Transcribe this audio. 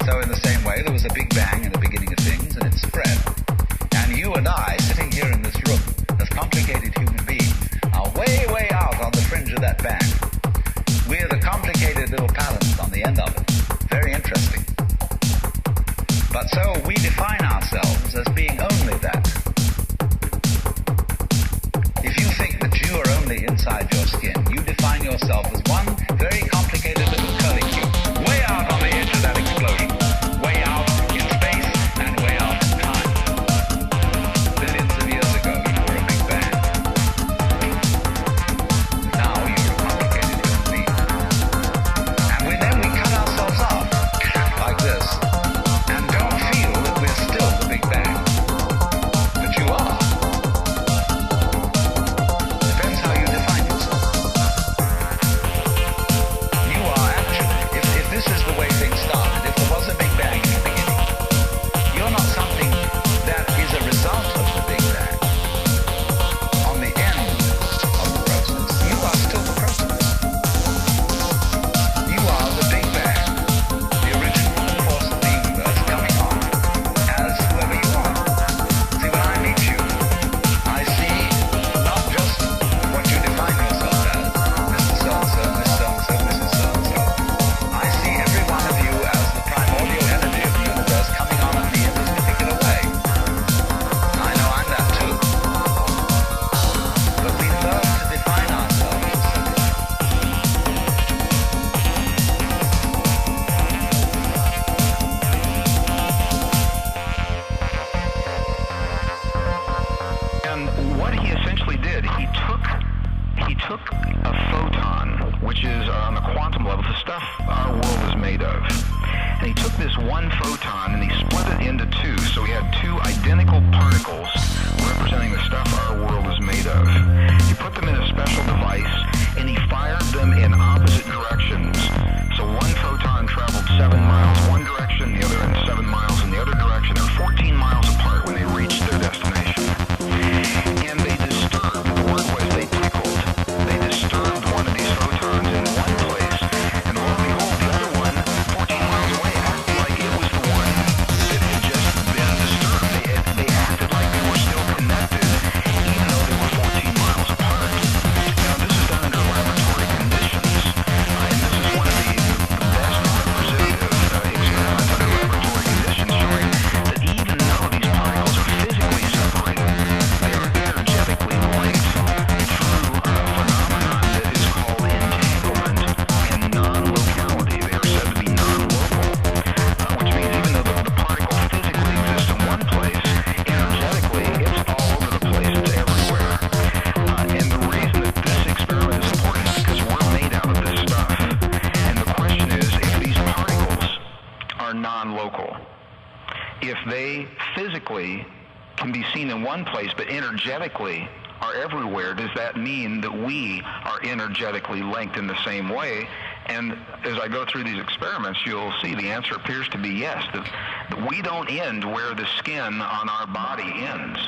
So in the same way, there was a big bang in the beginning of things, and it spread. And you and I, sitting here in this room, as complicated human beings, are way, way out on the fringe of that bang. We're the complicated little planets on the end of it. Very interesting. But so we define ourselves as being only that. If you think that you are only inside your skin, you define yourself as one very complicated little curlicue, way out on the edge of that explosion, way out in space and way out in time. Billions of years ago, you were a big bang. Now you're a complicated human being. And then we cut ourselves off, like this, and don't feel that we're still the big bang. But you are. Depends how you define yourself. You are actually, if this is the way things started, if there was a big bang in the beginning, you're not something that is a result of the big bang. On the end of the process, you are still the process. You are the big bang, the original force of the universe coming on as whoever you are. See, when I meet you, I see not just what you define yourself as, Mr. So-and-so, Miss So-and-so, Mrs. So-and-so. I see every one of you as the primordial energy of the universe coming on at me in this particular way. I know I'm that too. But we learn to define ourselves separately. And what he essentially did, he took a photon, which is on the quantum level, the stuff our world is made of. And he took this one photon and he split it into two, so he had two identical particles representing the stuff our world is made of. He put them in a special device and he fired them in opposite directions. So one photon traveled 7 miles one direction, the other in 7 miles in the other direction. They're 14 miles apart when they reached their destination. And they disturbed, the word was they tickled. They disturbed one of these photons in one place, and lo and behold, the other one, 14 miles away, acted like it was the one that had just been disturbed. They acted like they were still connected, even though they were 14 miles apart. Now, this is done under laboratory conditions, and this is one of the best representative experiments under laboratory conditions, showing that even though these particles are physically separated, they are energetically linked through a phenomenon that is called entanglement and non-locality. They are said to be non-local, which means even though the particle physically exists in one place, energetically it's all over the place, it's everywhere. And the reason that this experiment is important is because we're made out of this stuff. And the question is, if these particles are non-local, if they physically can be seen in one place but energetically are everywhere, does that mean that we are energetically linked in the same way? And as I go through these experiments, you'll see the answer appears to be yes, that we don't end where the skin on our body ends.